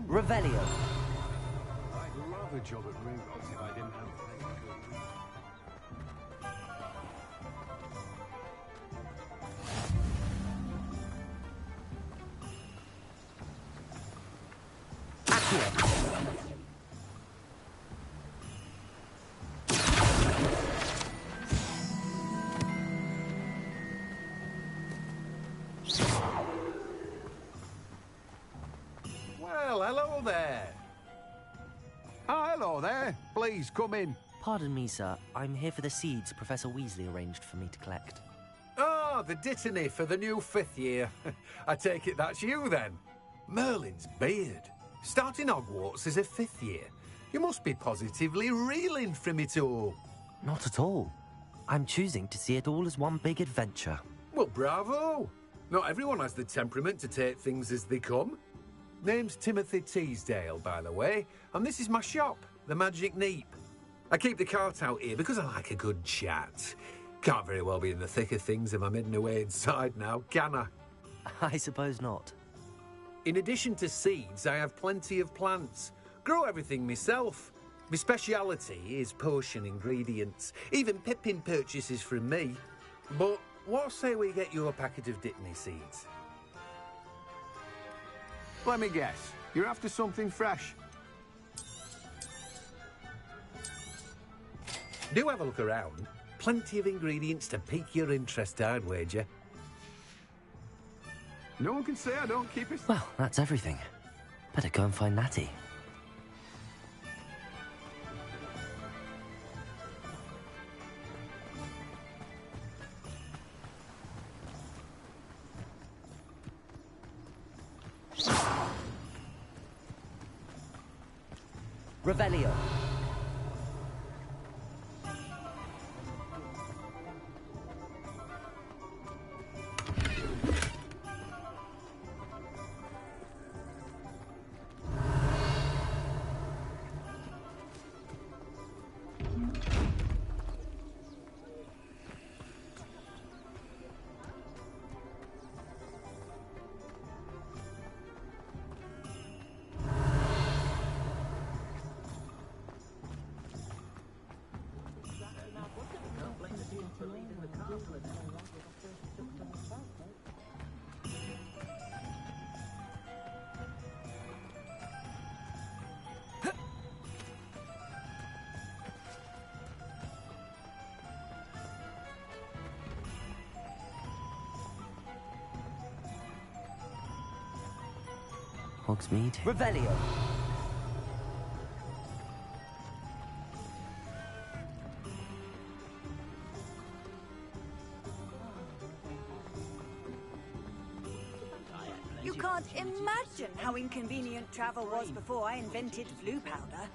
Revelio. I'd love a job at Gringotts if I didn't have Well, hello there. Oh, hello there. Please, come in. Pardon me, sir. I'm here for the seeds Professor Weasley arranged for me to collect. Oh, the dittany for the new 5th year. I take it that's you, then. Merlin's beard. Starting Hogwarts as a 5th year. You must be positively reeling from it all. Not at all. I'm choosing to see it all as one big adventure. Well, bravo. Not everyone has the temperament to take things as they come. Name's Timothy Teasdale, by the way, and this is my shop, the Magic Neep. I keep the cart out here because I like a good chat. Can't very well be in the thick of things if I'm hidden away inside now, can I? I suppose not. In addition to seeds, I have plenty of plants. Grow everything myself. My speciality is potion ingredients. Even Pippin purchases from me. But what say we get you a packet of Dittany seeds? Let me guess. You're after something fresh. Do have a look around. Plenty of ingredients to pique your interest, I'd wager. No one can say I don't keep it. Well, that's everything. Better go and find Natty. Revelio. Hogsmeade. Revelio. You can't imagine how inconvenient travel was before I invented blue powder.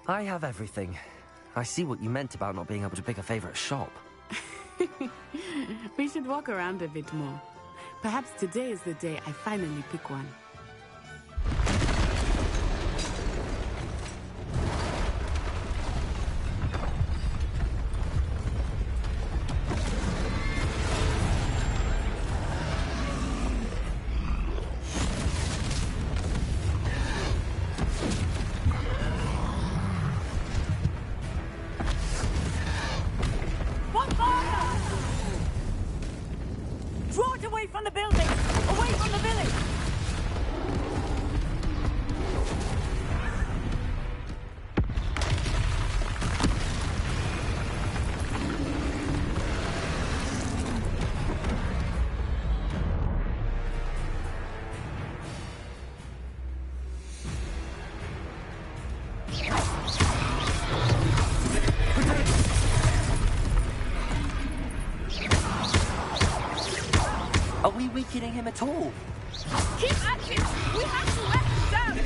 I have everything. I see what you meant about not being able to pick a favorite shop. We should walk around a bit more. Perhaps today is the day I finally pick one. Draw it away from the building! Away from the village! Are we weakening him at all? Keep at him! We have to let him down!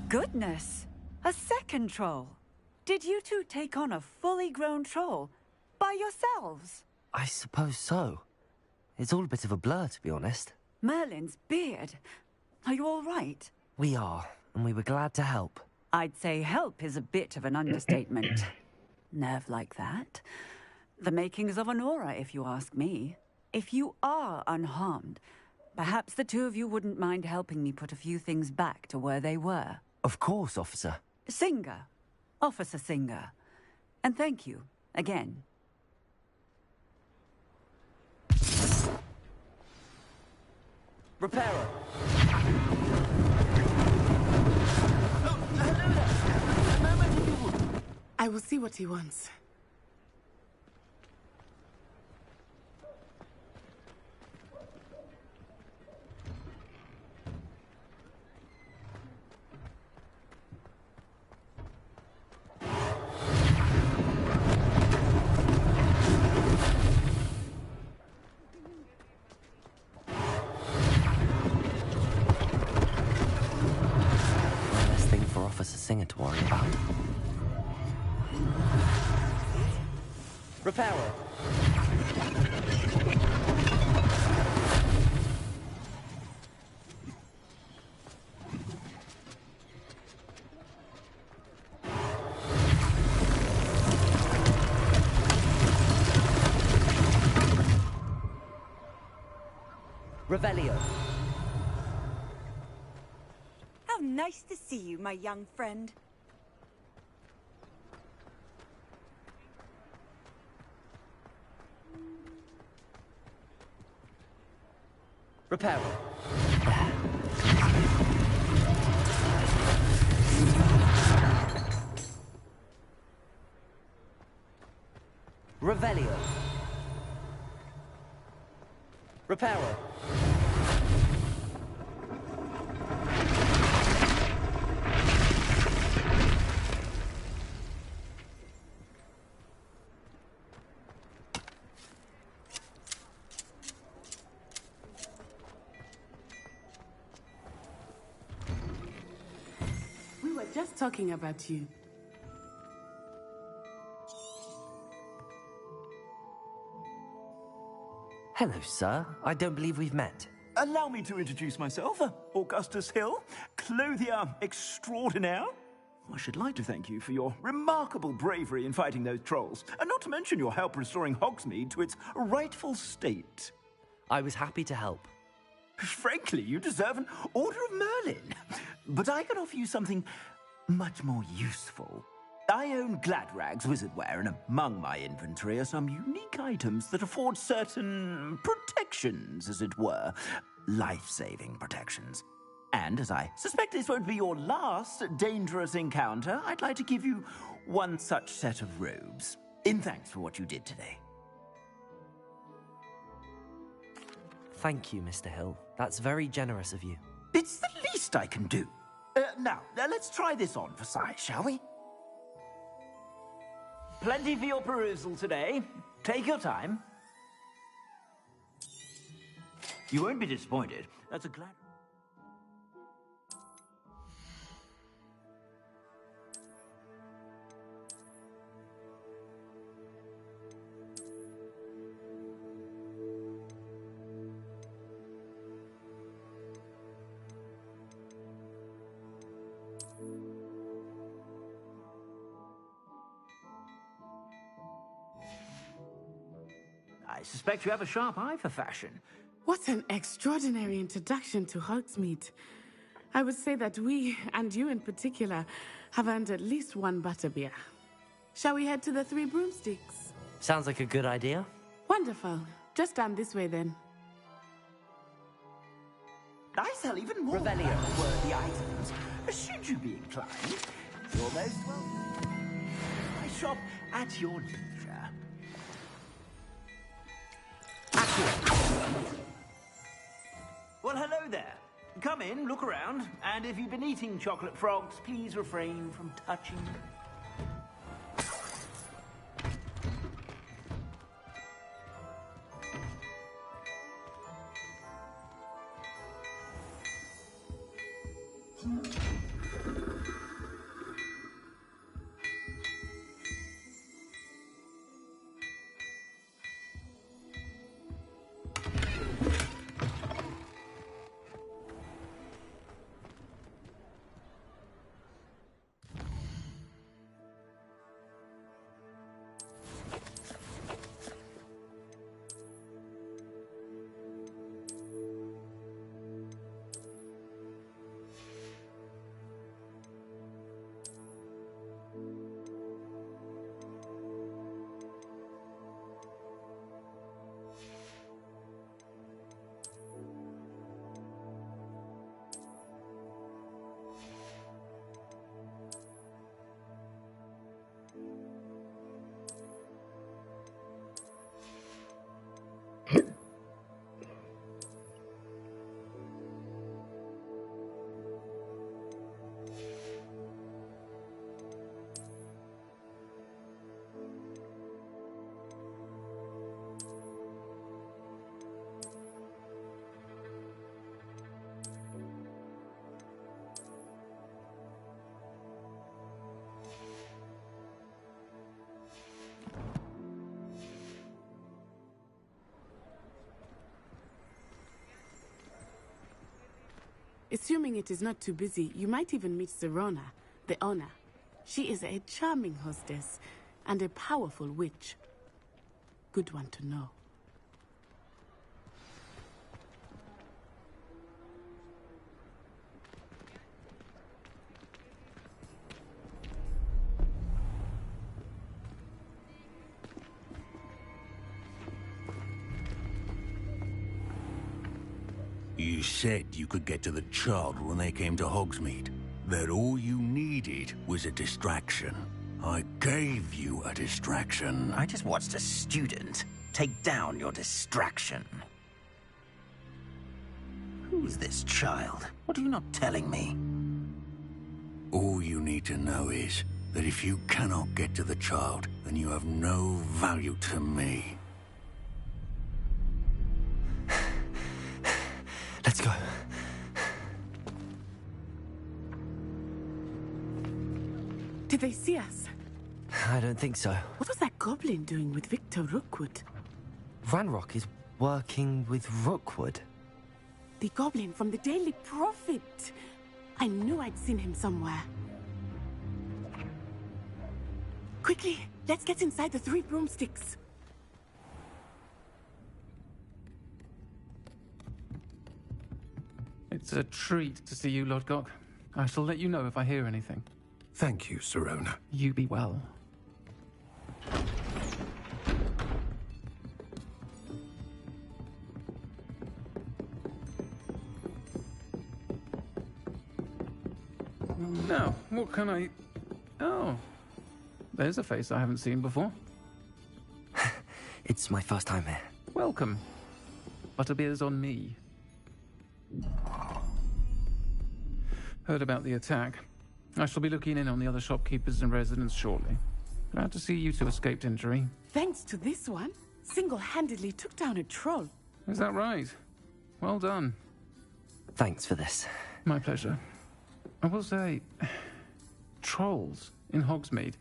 Goodness! A second troll! Did you two take on a fully grown troll? By yourselves? I suppose so. It's all a bit of a blur, to be honest. Merlin's beard. Are you all right? We are, and we were glad to help. I'd say help is a bit of an understatement. Nerve like that. The makings of an aura, if you ask me. If you are unharmed, perhaps the two of you wouldn't mind helping me put a few things back to where they were. Of course, officer. Singer. Officer Singer. And thank you, again. Repairer! I will see what he wants. One less thing for Officer Singer to worry about. Repairer! Revelio. How nice to see you, my young friend. Repairer. Revelio. Repairer. We were just talking about you. Hello, sir. I don't believe we've met. Allow me to introduce myself, Augustus Hill, clothier extraordinaire. I should like to thank you for your remarkable bravery in fighting those trolls, and not to mention your help restoring Hogsmeade to its rightful state. I was happy to help. Frankly, you deserve an Order of Merlin. But I can offer you something much more useful. I own Gladrag's wizardware, and among my inventory are some unique items that afford certain protections, as it were. Life-saving protections. And as I suspect this won't be your last dangerous encounter, I'd like to give you one such set of robes, in thanks for what you did today. Thank you, Mr. Hill. That's very generous of you. It's the least I can do. Now, let's try this on for size, shall we? Plenty for your perusal today. Take your time. You won't be disappointed. That's a glad... I suspect you have a sharp eye for fashion. What an extraordinary introduction to Hogsmeade. I would say that we, and you in particular, have earned at least one butterbeer. Shall we head to the Three Broomsticks? Sounds like a good idea. Wonderful. Just down this way then. I sell even more worthy items. Should you be inclined, you're most welcome. I shop at your leisure. Well, hello there. Come in, look around, and if you've been eating chocolate frogs, please refrain from touching them. Assuming it is not too busy, you might even meet Sirona, the owner. She is a charming hostess and a powerful witch. Good one to know. You said you could get to the child when they came to Hogsmeade. That all you needed was a distraction. I gave you a distraction. I just watched a student take down your distraction. Who's this child? What are you not telling me? All you need to know is that if you cannot get to the child, then you have no value to me. Let's go. Did they see us? I don't think so. What was that goblin doing with Victor Rookwood? Ranrock is working with Rookwood. The goblin from the Daily Prophet. I knew I'd seen him somewhere. Quickly, let's get inside the three broomsticks. It's a treat to see you, Lodgok. I shall let you know if I hear anything. Thank you, Sirona. You be well. Now, what can I... Oh, there's a face I haven't seen before. It's my first time here. Welcome. Butterbeer's on me. Heard about the attack. I shall be looking in on the other shopkeepers and residents shortly. Glad to see you two escaped injury. Thanks to this one, single-handedly took down a troll. Is that right? Well done. Thanks for this. My pleasure. I will say, trolls in Hogsmeade.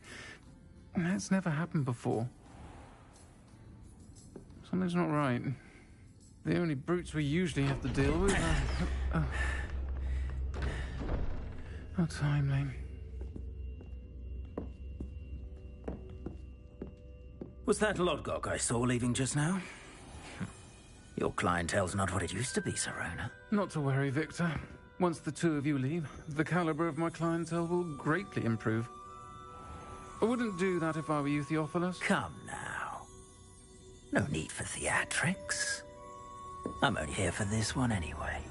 That's never happened before. Something's not right. The only brutes we usually have to deal with are... How timely. Was that Lodgok I saw leaving just now? Your clientele's not what it used to be, Sirona. Not to worry, Victor. Once the two of you leave, the caliber of my clientele will greatly improve. I wouldn't do that if I were you, Theophilus. Come now. No need for theatrics. I'm only here for this one anyway.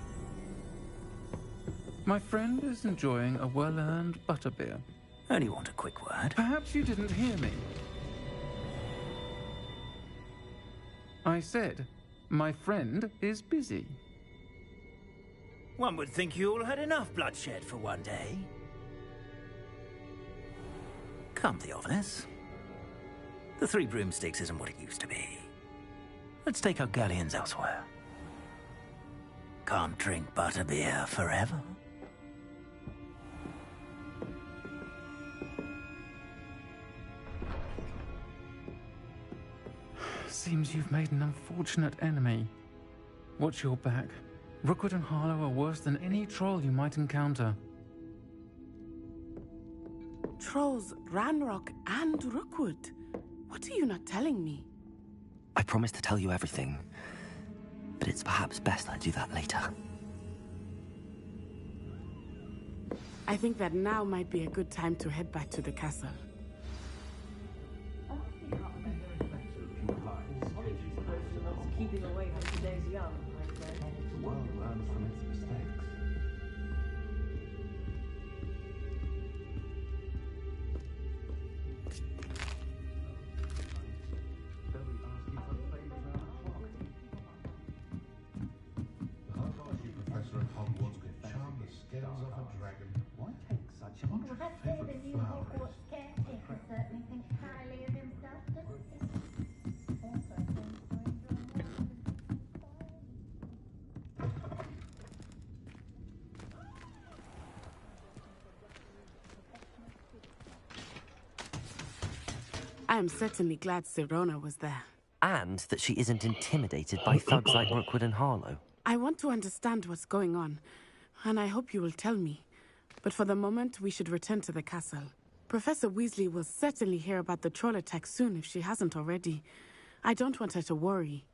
My friend is enjoying a well-earned butterbeer. Only want a quick word. Perhaps you didn't hear me. I said, my friend is busy. One would think you all had enough bloodshed for one day. Come, Theophilus. The Three Broomsticks isn't what it used to be. Let's take our galleons elsewhere. Can't drink butterbeer forever. Seems you've made an unfortunate enemy. Watch your back. Rookwood and Harlow are worse than any troll you might encounter. Trolls, Ranrock, and Rookwood. What are you not telling me? I promise to tell you everything, but it's perhaps best I do that later. I think that now might be a good time to head back to the castle. Keeping away from today's young, I said. The world learns from its mistakes. They'll be asking for favors around the clock. The herbology professor at Hogwarts could charm the scales off a dragon. Why take such a Well, I'd say the new Hogwarts caretaker certainly thinks highly of himself, doesn't he? Also, I am certainly glad Sirona was there. And that she isn't intimidated by thugs like Rookwood and Harlow. I want to understand what's going on, and I hope you will tell me. But for the moment, we should return to the castle. Professor Weasley will certainly hear about the troll attack soon if she hasn't already. I don't want her to worry.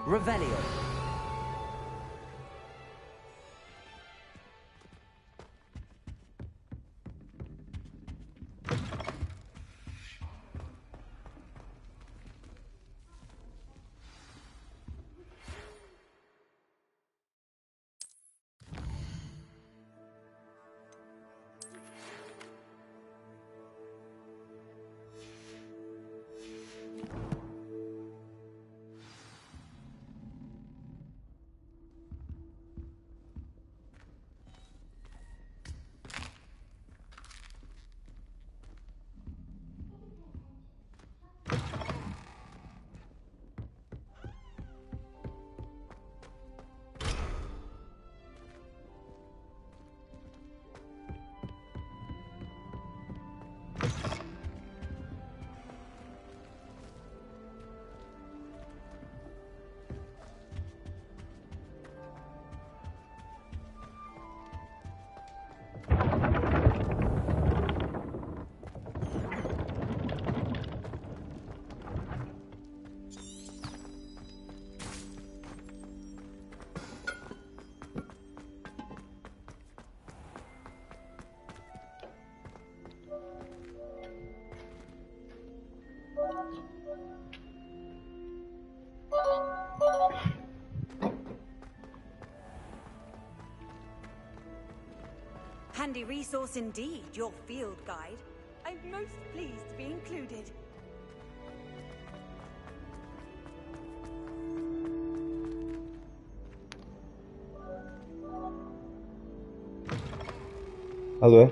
Revelio. Handy resource indeed, your field guide. I'm most pleased to be included. Alô?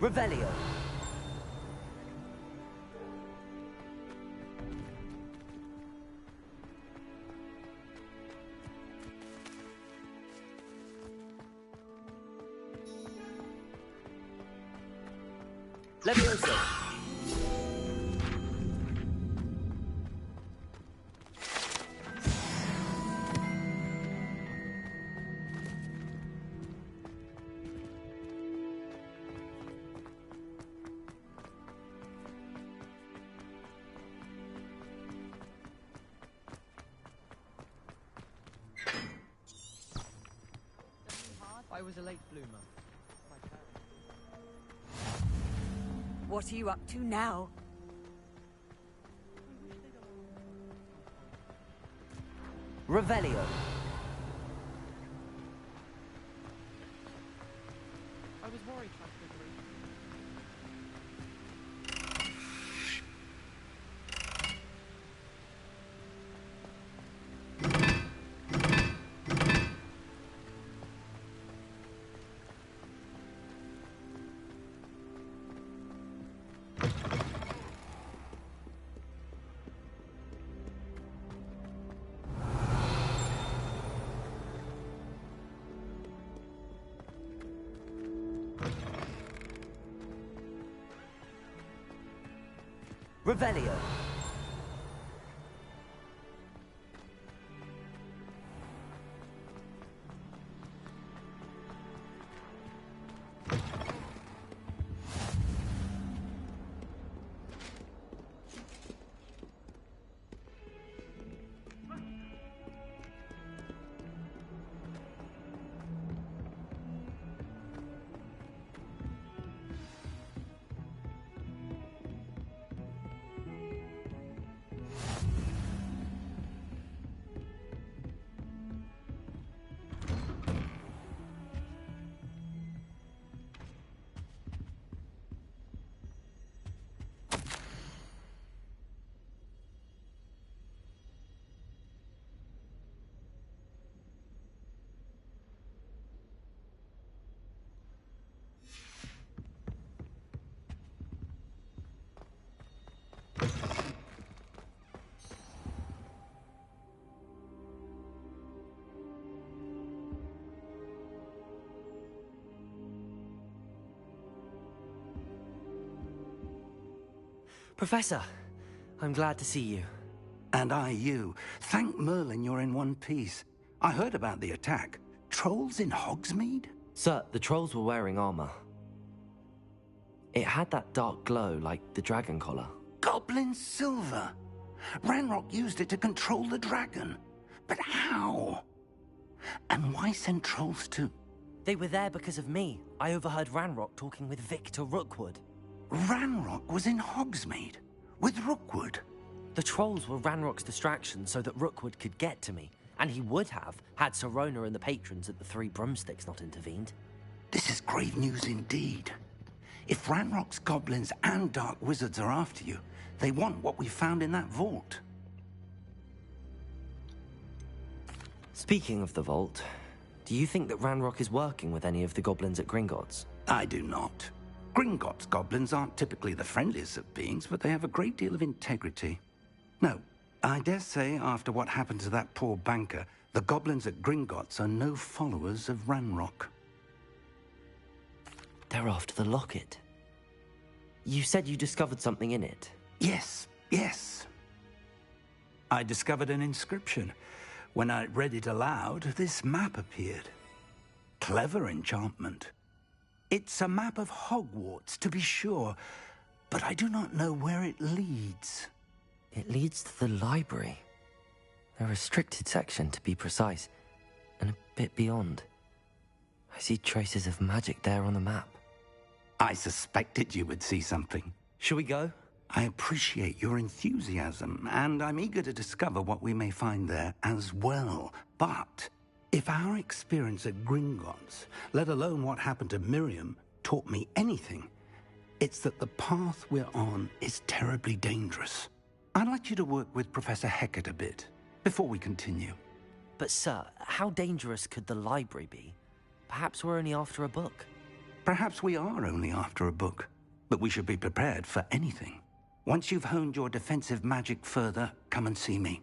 Revelio. Levioso. I was a late bloomer. What are you up to now? Revelio. I was worried practically. Revelio. Professor, I'm glad to see you. And I you. Thank Merlin you're in one piece. I heard about the attack. Trolls in Hogsmeade? Sir, the trolls were wearing armor. It had that dark glow like the dragon collar. Goblin silver! Ranrock used it to control the dragon. But how? And why send trolls to... They were there because of me. I overheard Ranrock talking with Victor Rookwood. Ranrock was in Hogsmeade? With Rookwood? The trolls were Ranrock's distraction so that Rookwood could get to me. And he would have, had Sirona and the patrons at the Three Broomsticks not intervened. This is grave news indeed. If Ranrock's goblins and dark wizards are after you, they want what we found in that vault. Speaking of the vault, do you think that Ranrock is working with any of the goblins at Gringotts? I do not. Gringotts goblins aren't typically the friendliest of beings, but they have a great deal of integrity. No, I dare say after what happened to that poor banker, the goblins at Gringotts are no followers of Ranrock. They're after the locket. You said you discovered something in it. Yes, yes. I discovered an inscription. When I read it aloud, this map appeared. Clever enchantment. It's a map of Hogwarts, to be sure, but I do not know where it leads. It leads to the library. A restricted section, to be precise, and a bit beyond. I see traces of magic there on the map. I suspected you would see something. Shall we go? I appreciate your enthusiasm, and I'm eager to discover what we may find there as well. But if our experience at Gringotts, let alone what happened to Miriam, taught me anything, it's that the path we're on is terribly dangerous. I'd like you to work with Professor Hecat a bit, before we continue. But sir, how dangerous could the library be? Perhaps we're only after a book. Perhaps we are only after a book, but we should be prepared for anything. Once you've honed your defensive magic further, come and see me.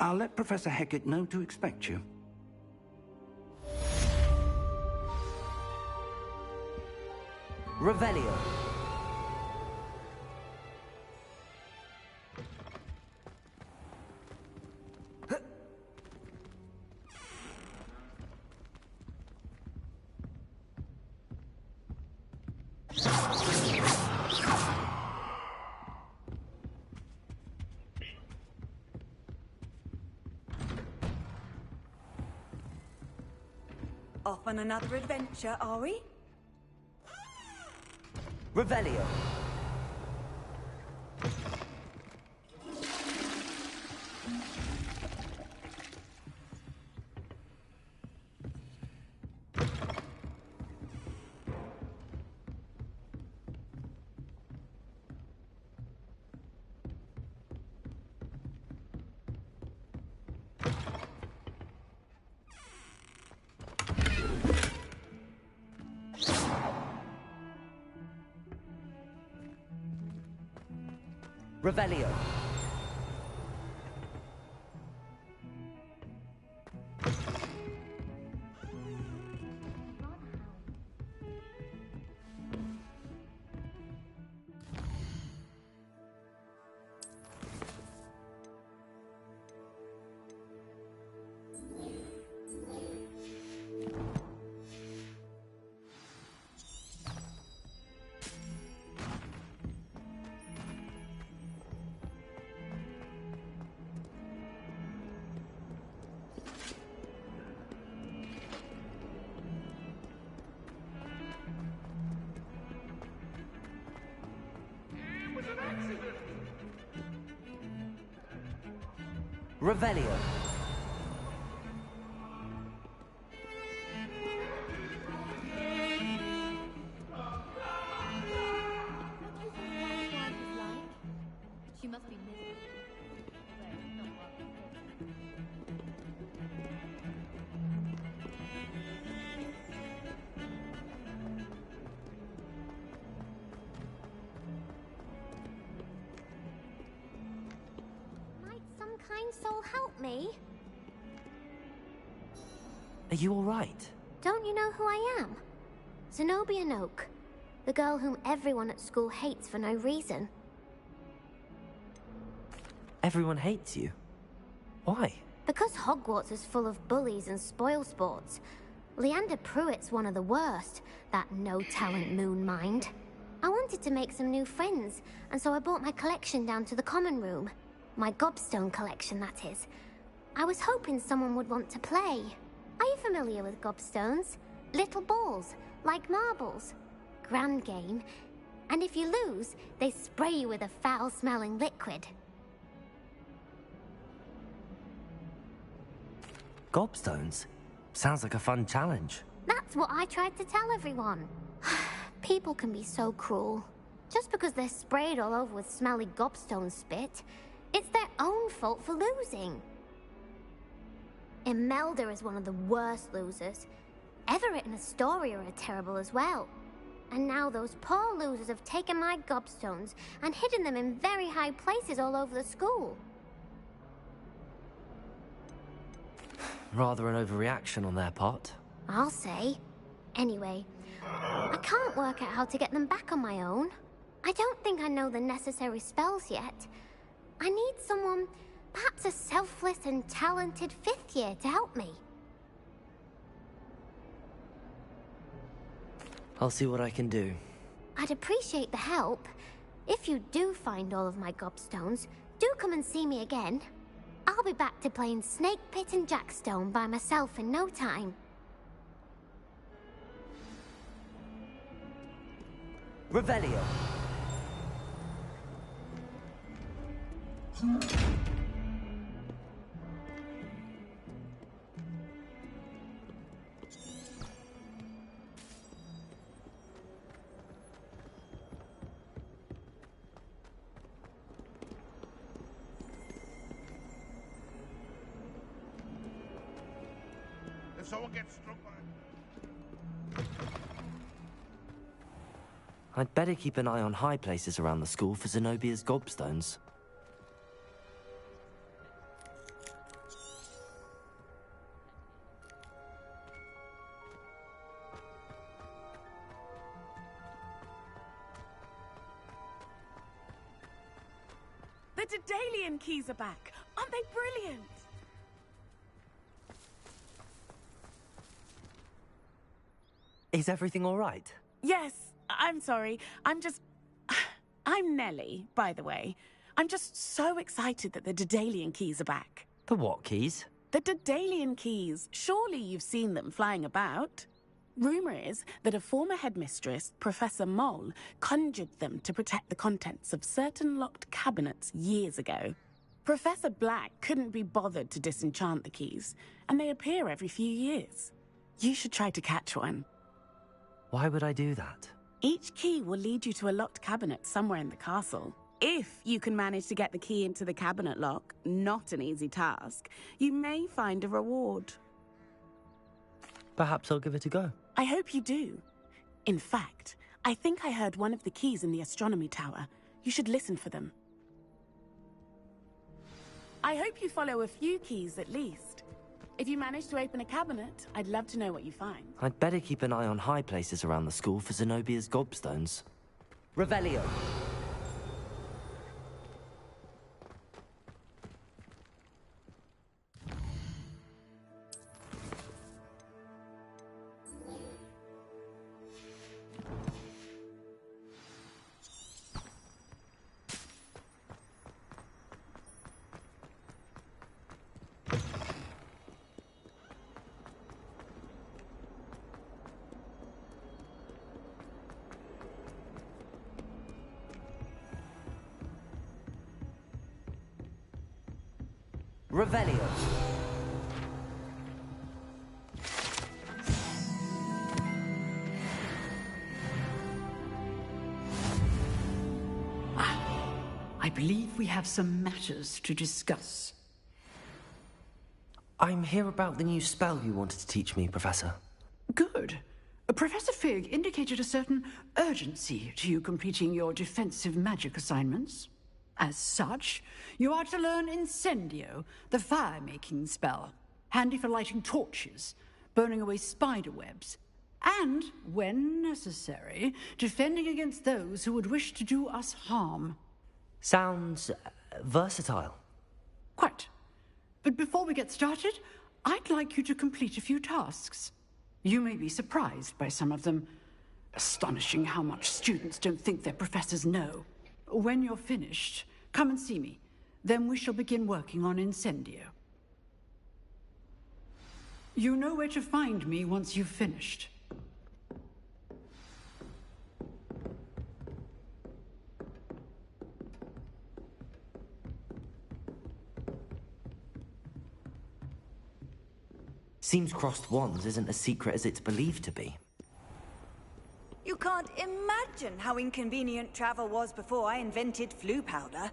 I'll let Professor Hecat know to expect you. Revelio. Off on another adventure, are we? Revelio. Revelio. Revelio. She must be miserable. Might some kind soul help me? Are you all right? Don't you know who I am? Zenobia Noak, the girl whom everyone at school hates for no reason. Everyone hates you. Why? Because Hogwarts is full of bullies and spoilsports. Leander Pruitt's one of the worst, that no-talent moon mind. I wanted to make some new friends, and so I brought my collection down to the common room. My gobstone collection, that is. I was hoping someone would want to play. Are you familiar with gobstones? Little balls, like marbles. Grand game. And if you lose, they spray you with a foul-smelling liquid. Gobstones? Sounds like a fun challenge. That's what I tried to tell everyone. People can be so cruel. Just because they're sprayed all over with smelly gobstone spit, it's their own fault for losing. Imelda is one of the worst losers. Everett and Astoria are terrible as well. And now those poor losers have taken my gobstones and hidden them in very high places all over the school. Rather an overreaction on their part. I'll say. Anyway, I can't work out how to get them back on my own. I don't think I know the necessary spells yet. I need someone, perhaps a selfless and talented fifth year to help me. I'll see what I can do. I'd appreciate the help. If you do find all of my gobstones, do come and see me again. I'll be back to playing Snake Pit and Jackstone by myself in no time. Revelio. If someone gets struck by I'd better keep an eye on high places around the school for Zenobia's gobstones. The Daedalian keys are back. Aren't they brilliant? Is everything all right? Yes, I'm sorry. I'm Nellie, by the way. I'm just so excited that the Daedalian keys are back. The what keys? The Daedalian keys. Surely you've seen them flying about. Rumour is that a former headmistress, Professor Moll, conjured them to protect the contents of certain locked cabinets years ago. Professor Black couldn't be bothered to disenchant the keys, and they appear every few years. You should try to catch one. Why would I do that? Each key will lead you to a locked cabinet somewhere in the castle. If you can manage to get the key into the cabinet lock, not an easy task, you may find a reward. Perhaps I'll give it a go. I hope you do. In fact, I think I heard one of the keys in the astronomy tower. You should listen for them. I hope you follow a few keys at least. If you manage to open a cabinet, I'd love to know what you find. I'd better keep an eye on high places around the school for Zenobia's gobstones. Revelio. Revelio. I believe we have some matters to discuss. I'm here about the new spell you wanted to teach me, Professor. Good. Professor Fig indicated a certain urgency to you completing your defensive magic assignments. As such, you are to learn Incendio, the fire-making spell, handy for lighting torches, burning away spider webs, and, when necessary, defending against those who would wish to do us harm. Sounds versatile. Quite. But before we get started, I'd like you to complete a few tasks. You may be surprised by some of them. Astonishing how much students don't think their professors know. When you're finished, come and see me. Then we shall begin working on Incendio. You know where to find me once you've finished. Seems crossed wands isn't as secret as it's believed to be. You can't imagine how inconvenient travel was before I invented flu powder.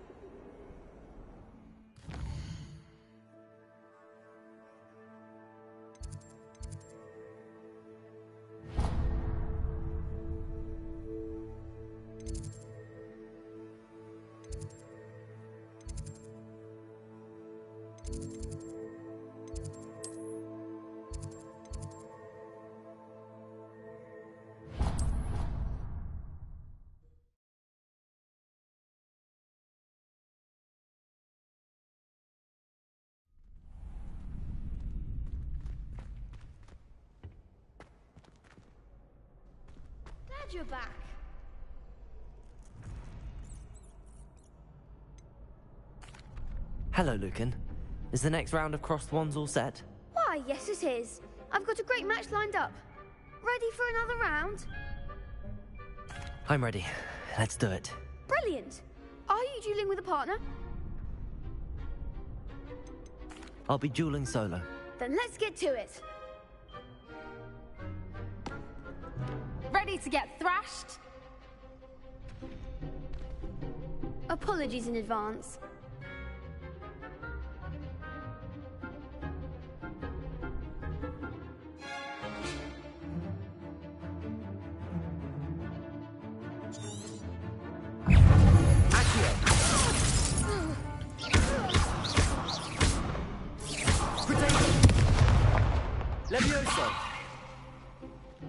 Glad you're back. Hello, Lucan. Is the next round of crossed wands all set? Why, yes it is. I've got a great match lined up. Ready for another round? I'm ready. Let's do it. Brilliant. Are you dueling with a partner? I'll be dueling solo. Then let's get to it. Ready to get thrashed? Apologies in advance. Levioso!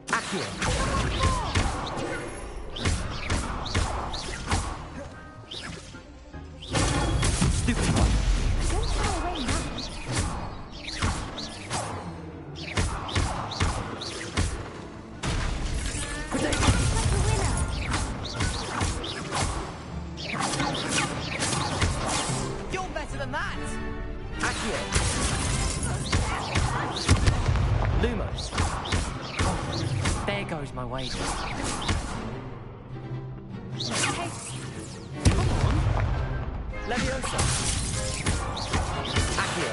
Accio! Stupid one! Don't throw away now. You're better than that! Accio! Lumos. Oh, there goes my wages. Hey. Come on. Leviosa. Accio.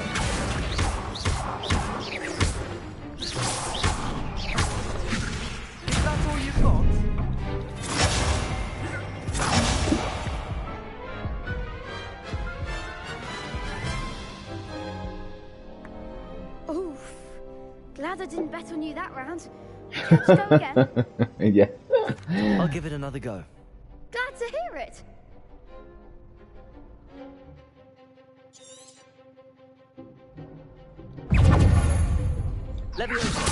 Is that all you've got? Oof. Glad I didn't bet on you that round. Let's go again. Yeah. I'll give it another go. Glad to hear it. Leviosa.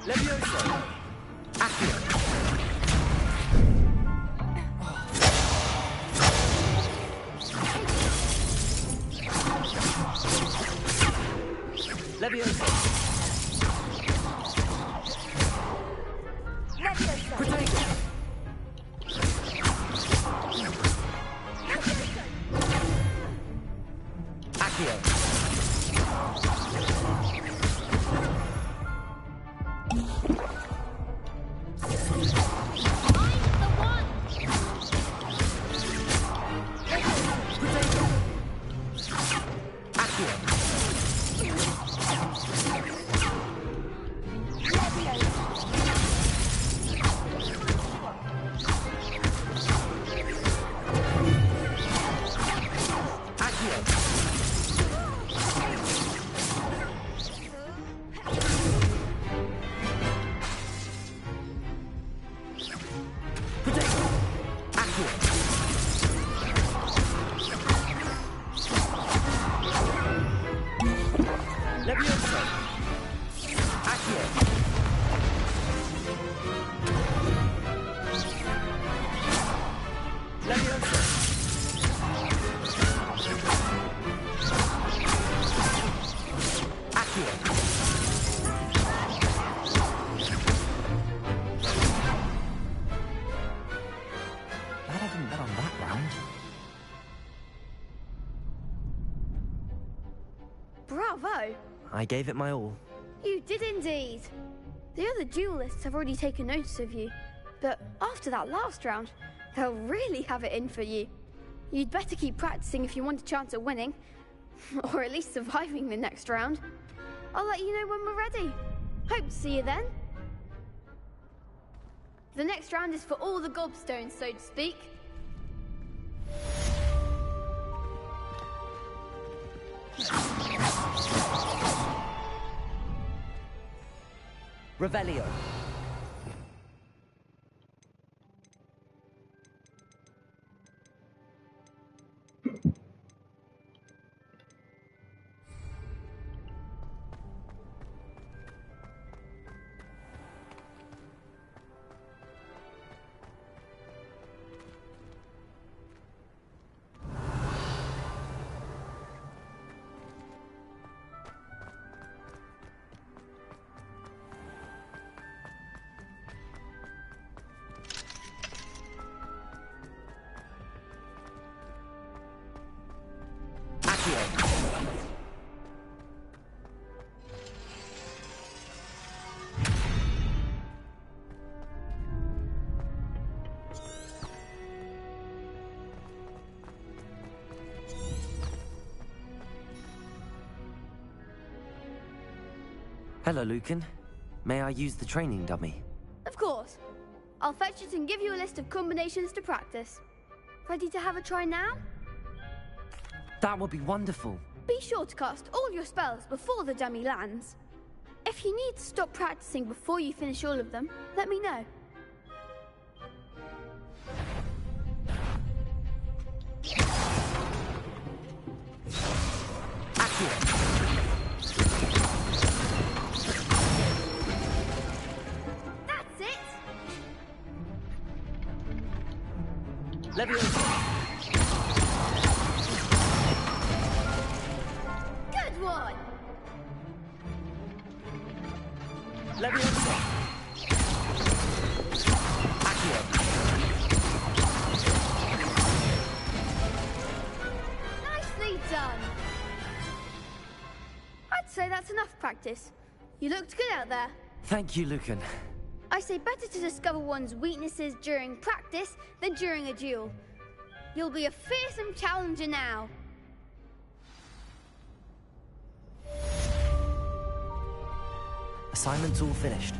Leviosa. Accio. Leviosa. Protego. Accio. Glad I didn't bet on that round. Bravo! I gave it my all. You did indeed. The other duelists have already taken notice of you, but after that last round, they'll really have it in for you. You'd better keep practicing if you want a chance at winning, or at least surviving the next round. I'll let you know when we're ready. Hope to see you then. The next round is for all the gobstones, so to speak. Revelio. Hello, Lucan. May I use the training dummy? Of course. I'll fetch it and give you a list of combinations to practice. Ready to have a try now? That would be wonderful. Be sure to cast all your spells before the dummy lands. If you need to stop practicing before you finish all of them, let me know. That's it! Good one! Nicely done! I'd say that's enough practice. You looked good out there. Thank you, Lucan. I say better to discover one's weaknesses during practice than during a duel. You'll be a fearsome challenger now. Assignment's all finished.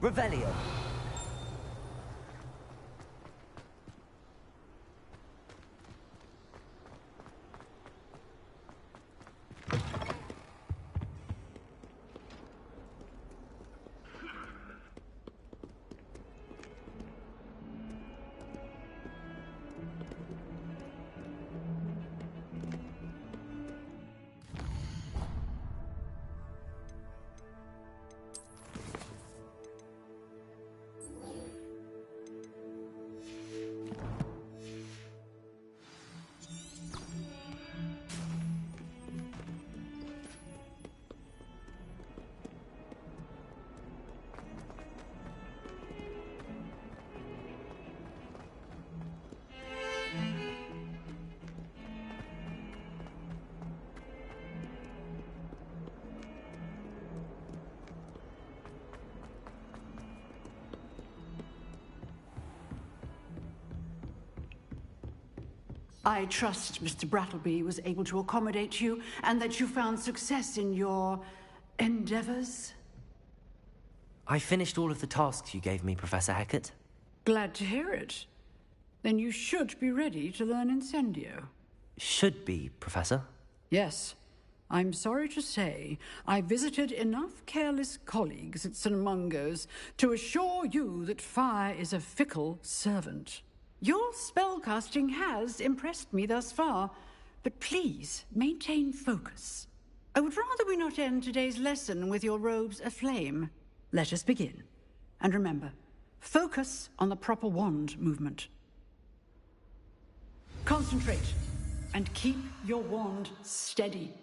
Revelio. I trust Mr. Brattleby was able to accommodate you and that you found success in your endeavors. I finished all of the tasks you gave me, Professor Hecat. Glad to hear it. Then you should be ready to learn Incendio. Should be, Professor. Yes. I'm sorry to say, I visited enough careless colleagues at St. Mungo's to assure you that fire is a fickle servant. Your spellcasting has impressed me thus far, but please maintain focus. I would rather we not end today's lesson with your robes aflame. Let us begin. And remember, focus on the proper wand movement. Concentrate, and keep your wand steady.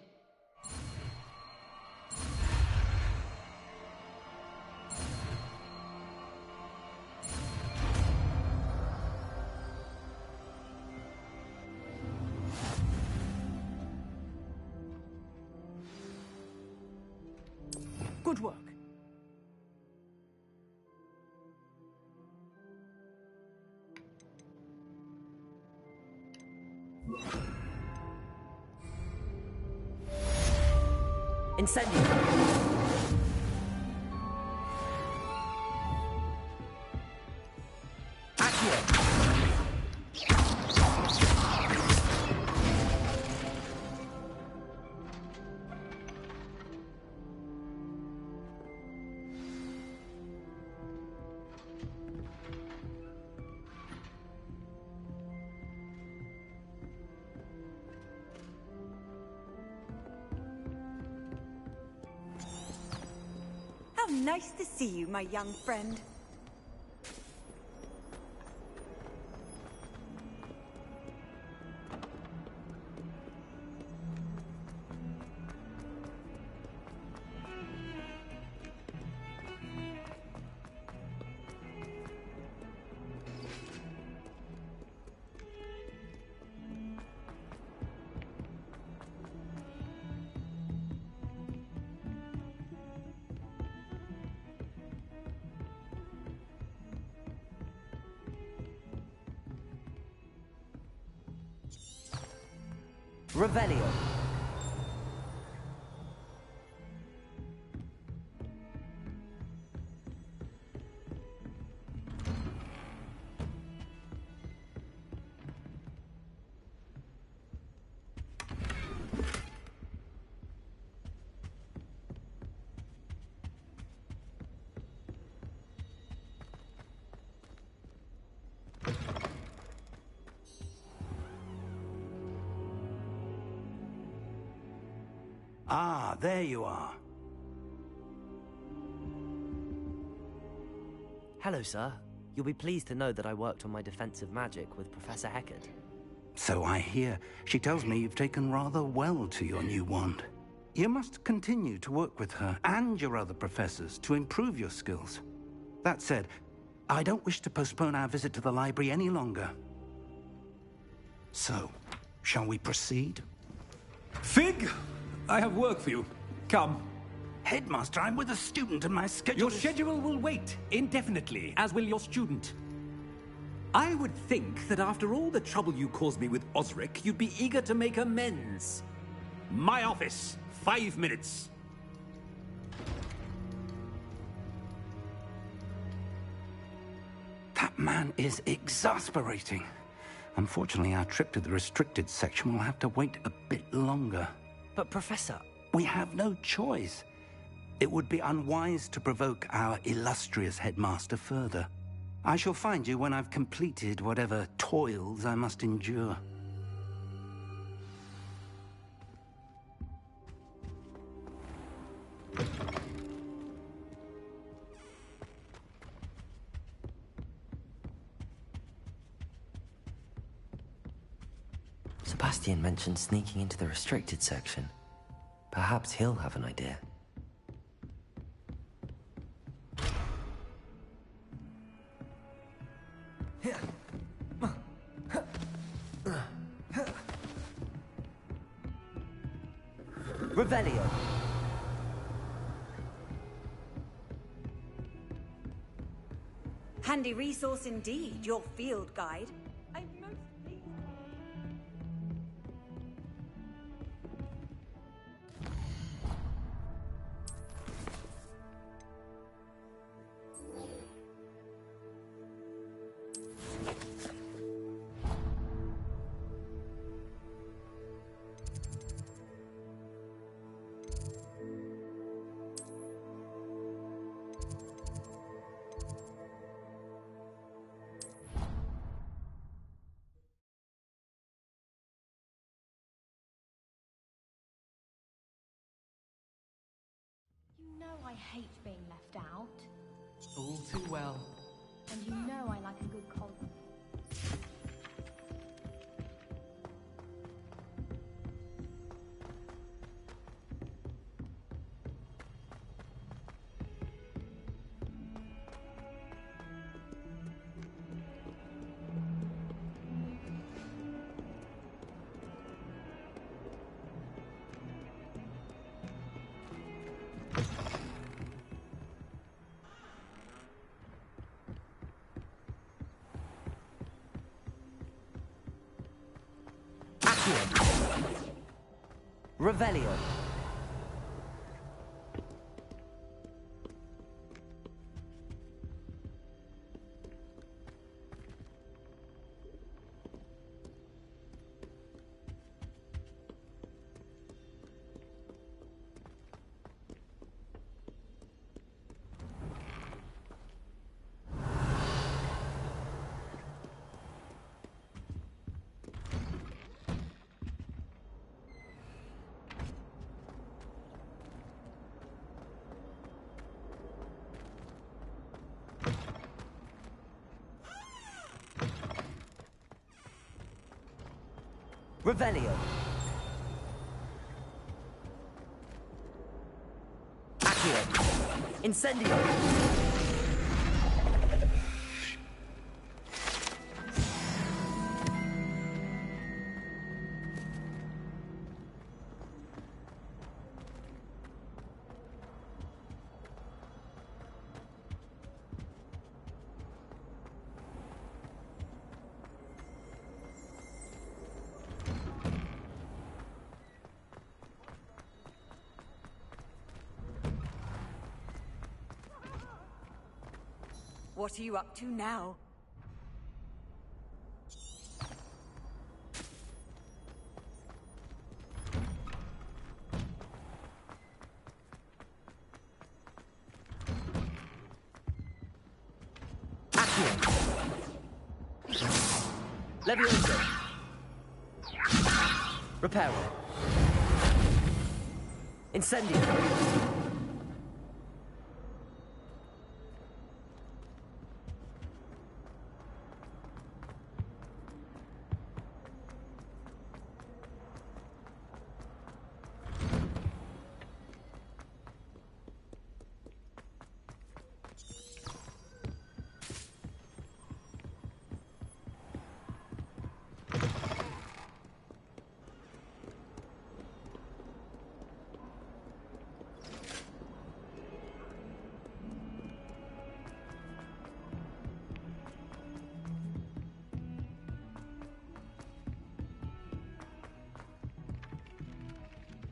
Good work. Incendio! Accio! How nice to see you, my young friend. Revelio. Ah, there you are. Hello, sir. You'll be pleased to know that I worked on my defensive magic with Professor Hecat. So I hear. She tells me you've taken rather well to your new wand. You must continue to work with her and your other professors to improve your skills. That said, I don't wish to postpone our visit to the library any longer. So, shall we proceed? Fig! I have work for you. Come. Headmaster, I'm with a student and my schedule Your schedule will wait indefinitely, as will your student. I would think that after all the trouble you caused me with Osric, you'd be eager to make amends. My office. 5 minutes. That man is exasperating. Unfortunately, our trip to the restricted section will have to wait a bit longer. But, Professor... We have no choice. It would be unwise to provoke our illustrious headmaster further. I shall find you when I've completed whatever toils I must endure. Sebastian mentioned sneaking into the restricted section. Perhaps he'll have an idea. Revelio. Handy resource indeed, your field guide. I'm most pleased. hate being left out. All too well. And you know I like a good cold. Revelio. Revelio. Accio. Incendio. What are you up to now? Levioso. Reparo. Incendio.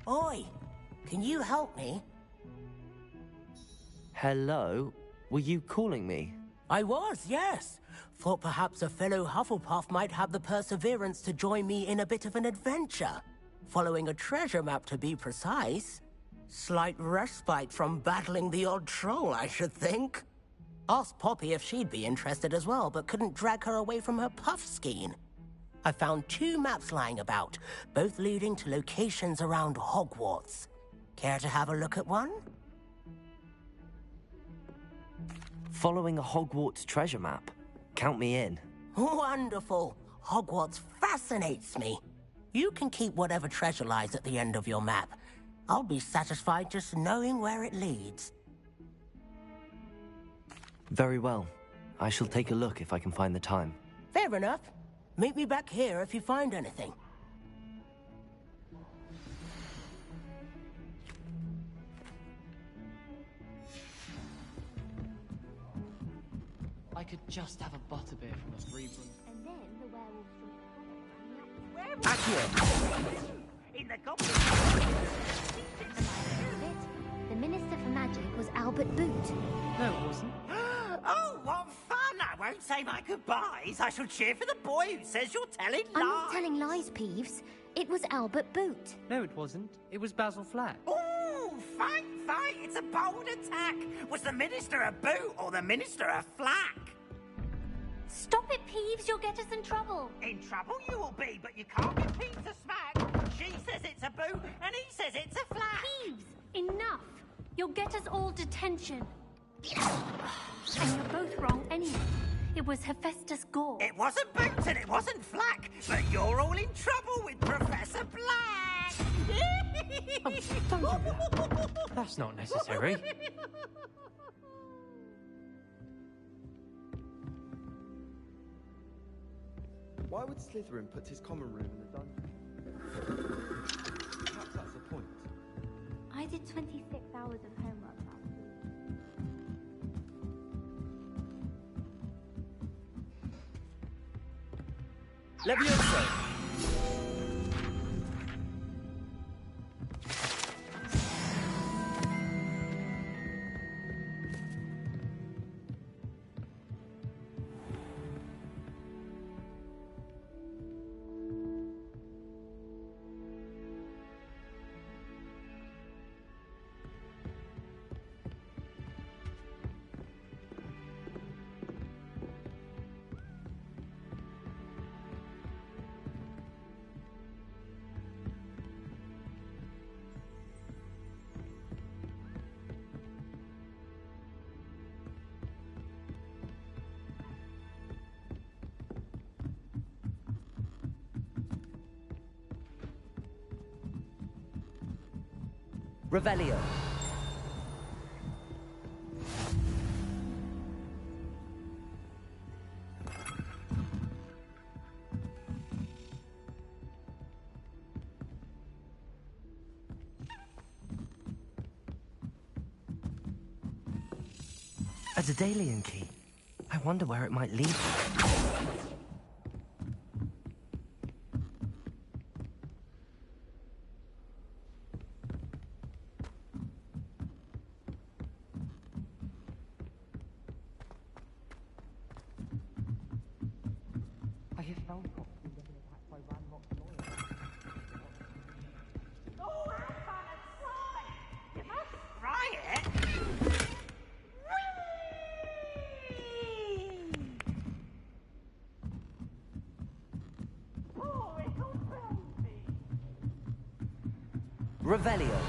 Oi, can you help me? Hello? Were you calling me? I was, yes. Thought perhaps a fellow Hufflepuff might have the perseverance to join me in a bit of an adventure. Following a treasure map, to be precise. Slight respite from battling the odd troll, I should think. Asked Poppy if she'd be interested as well, but couldn't drag her away from her puff skein. I found 2 maps lying about, both leading to locations around Hogwarts. Care to have a look at one? Following a Hogwarts treasure map. Count me in. Wonderful. Hogwarts fascinates me. You can keep whatever treasure lies at the end of your map. I'll be satisfied just knowing where it leads. Very well. I shall take a look if I can find the time. Fair enough. Meet me back here if you find anything. I could just have a butterbeer from the Three Broom. And then the werewolf Where in the goblin. The Minister for Magic was Albert Boot. No, it wasn't. Oh, what fun! I won't say my goodbyes. I shall cheer for the boy who says you're telling lies. I'm not telling lies, Peeves. It was Albert Boot. No, it wasn't. It was Basil Flack. Ooh, fight! It's a bold attack. Was the Minister a boot or the Minister a flack? Stop it, Peeves. You'll get us in trouble. In trouble you will be, but you can't get Peeves a smack. She says it's a boot and he says it's a flack. Peeves, enough. You'll get us all detention. And you're both wrong anyway. It was Hephaestus Gore. It wasn't Boots and it wasn't Flack, but you're all in trouble with Professor Black! Don't do that. That's not necessary. Why would Slytherin put his common room in the dungeon? Perhaps that's the point. I did 26 hours of homework last week. Levioso! Revelio. A Daedalian key. I wonder where it might lead. I have found property getting attacked by Ranrock's lawyers. Oh, have fun and try! You must try it! Oh, it compels me! Revelio.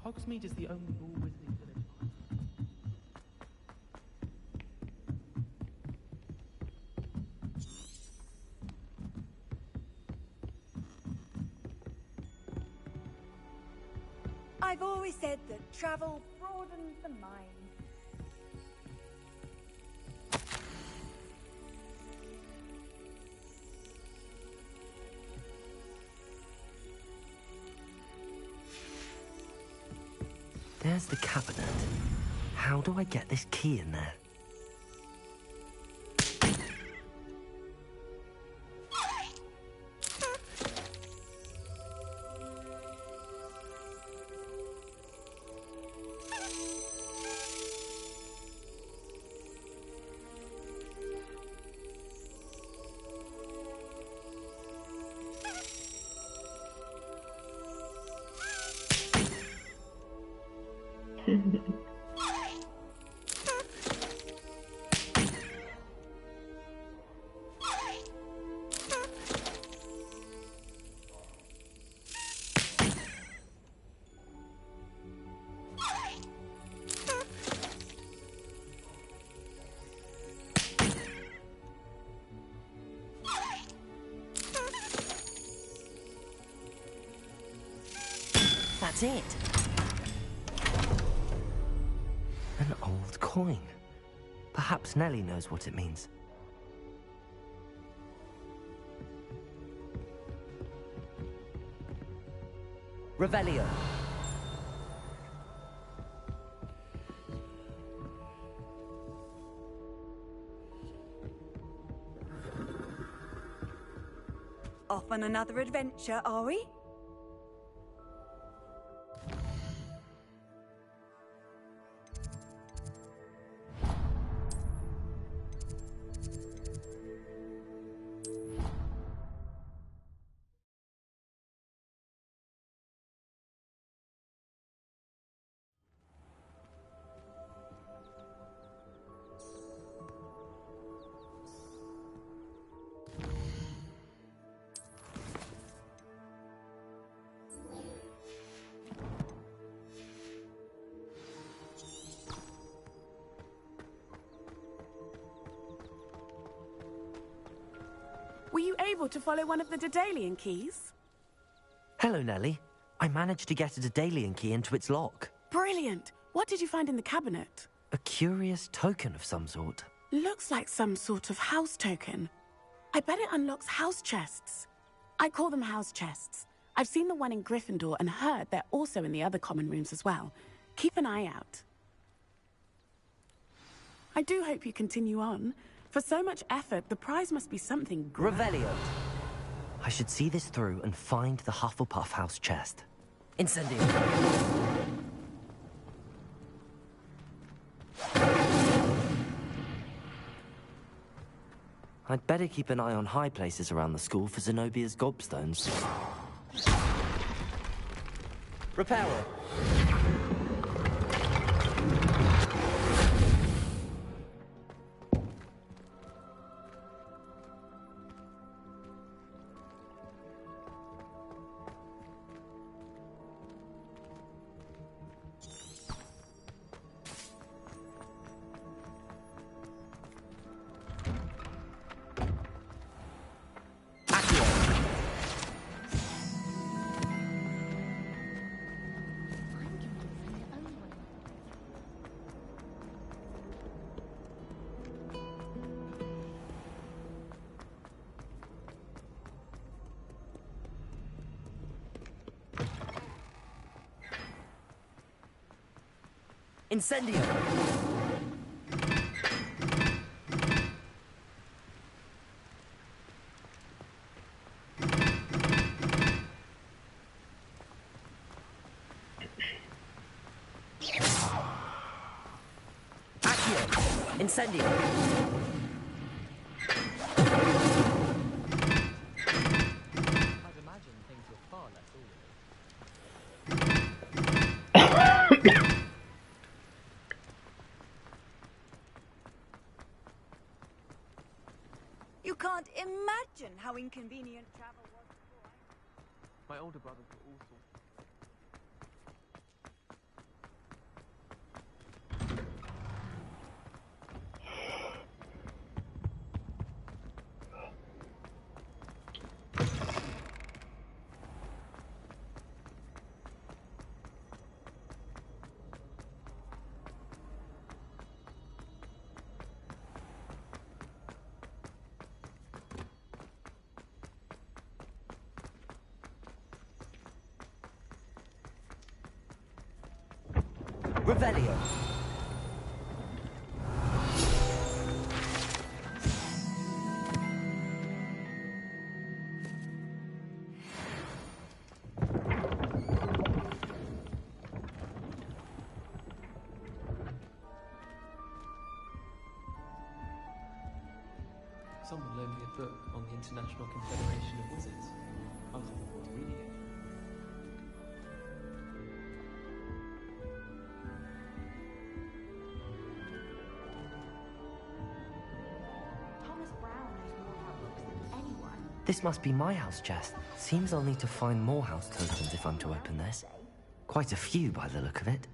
Hogsmeade is the only ball wizarding village. I've always said that travel broadens the mind. There's the cabinet. How do I get this key in there? That's it. An old coin. Perhaps Nellie knows what it means. Revelio. Off on another adventure, are we? Were you able to follow one of the Daedalian keys? Hello, Nellie. I managed to get a Daedalian key into its lock. Brilliant! What did you find in the cabinet? A curious token of some sort. Looks like some sort of house token. I bet it unlocks house chests. I call them house chests. I've seen the one in Gryffindor and heard they're also in the other common rooms as well. Keep an eye out. I do hope you continue on. For so much effort, the prize must be something great. Revelio. I should see this through and find the Hufflepuff house chest. Incendio. I'd better keep an eye on high places around the school for Zenobia's gobstones. Reparo. Incendio! Accio! Incendio! I'd imagine things were far less orderly. You can't imagine how inconvenient travel was before. My older brothers were all sorts. Revelio. Someone loaned me a book on the International Confederation of Wizards. I was looking forward to reading it. This must be my house chest. Seems I'll need to find more house tokens if I'm to open this. Quite a few by the look of it.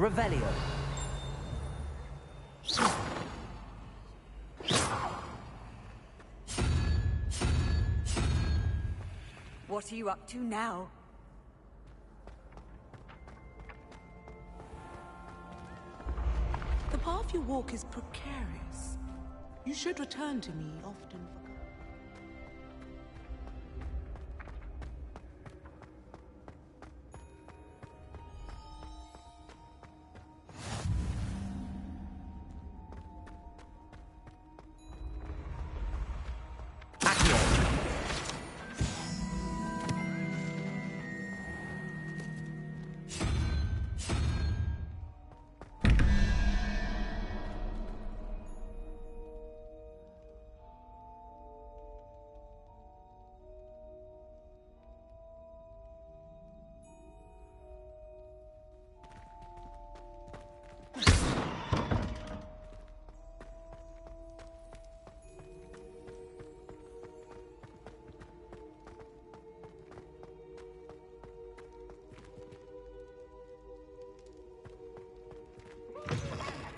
Revelio. What are you up to now? The path you walk is precarious. You should return to me often.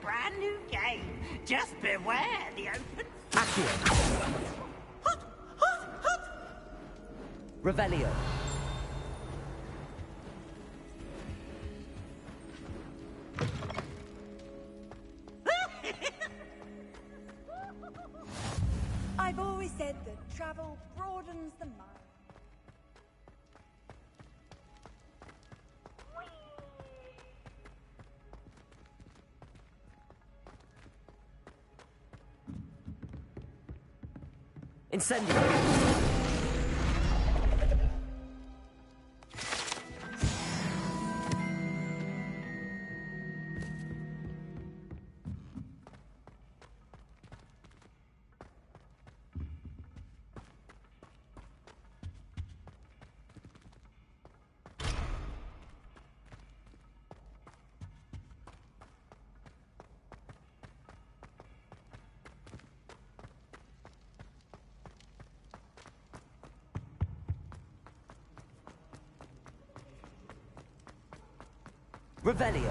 Brand new game. Just beware the open. Revelio. I've always said that travel broadens the mind. Incendio. Revelio.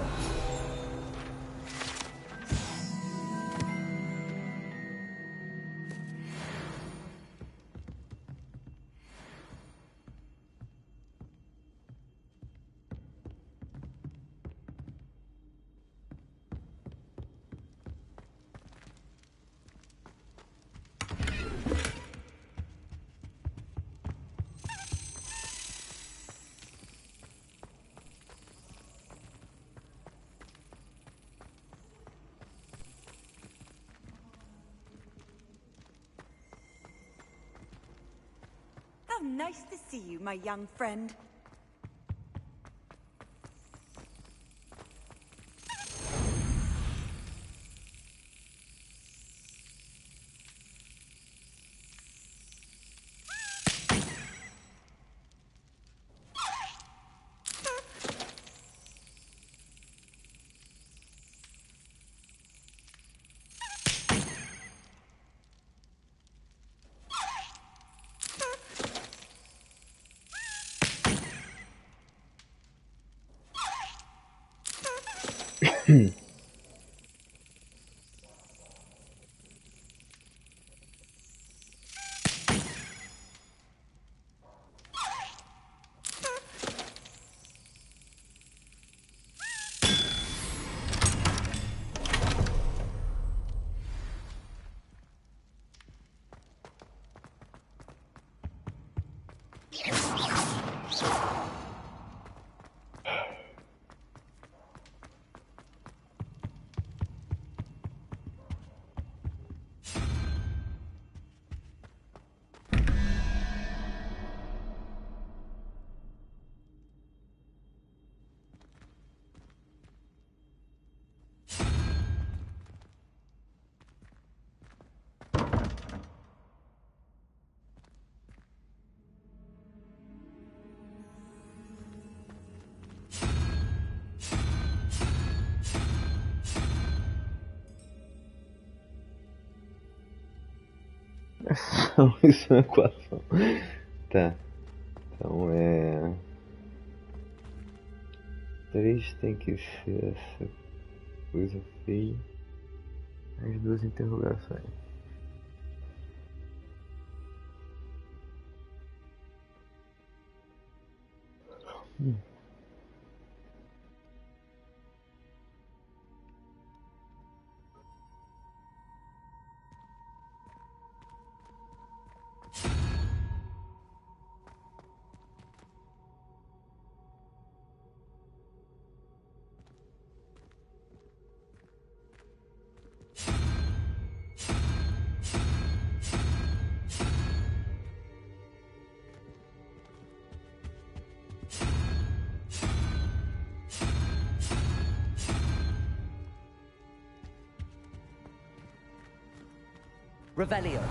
How nice to see you, my young friend. Isso é uma equação. Tá. Então é. 3 tem que ser essa coisa feia. As duas interrogações. Revelio.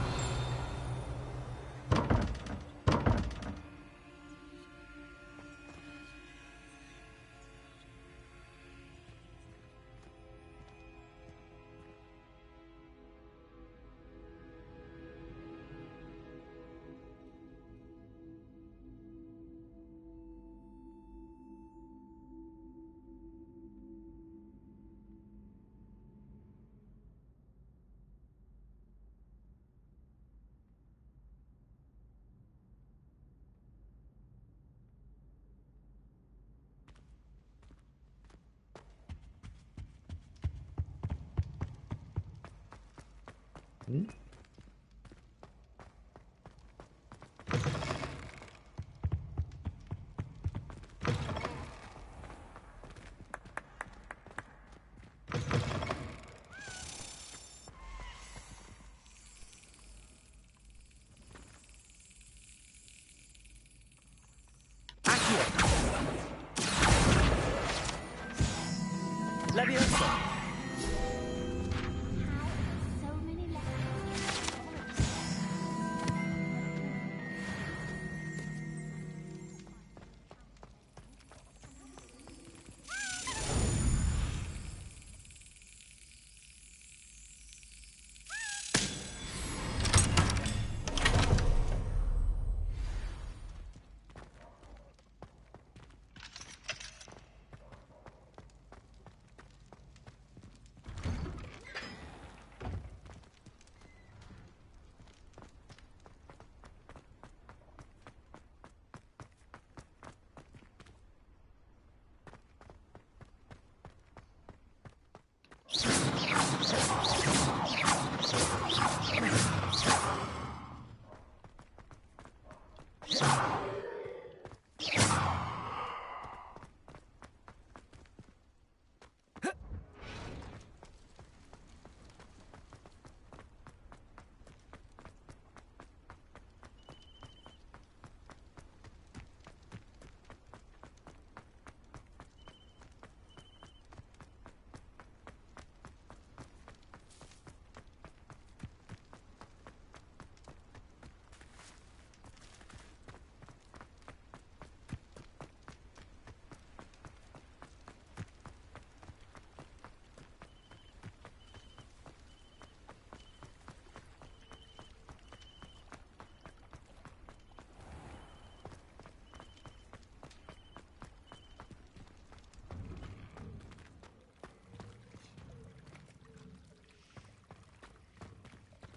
Leviosa.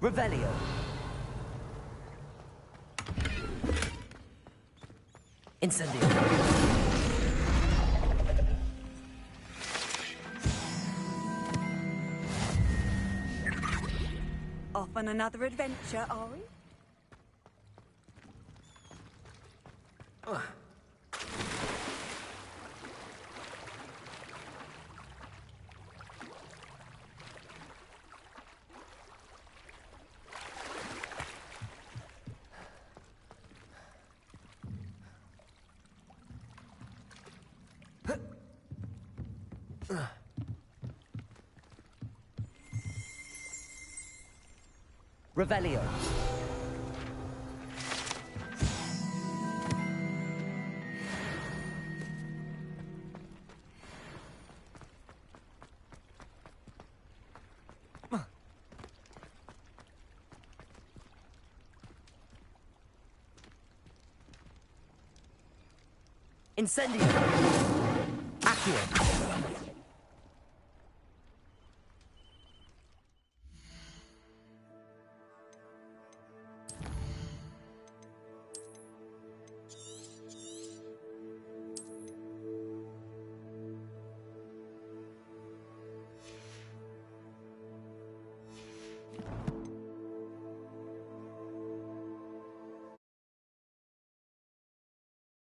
Revelio. Incendio. Off on another adventure, are we? Revelio. Incendio. Accio. here.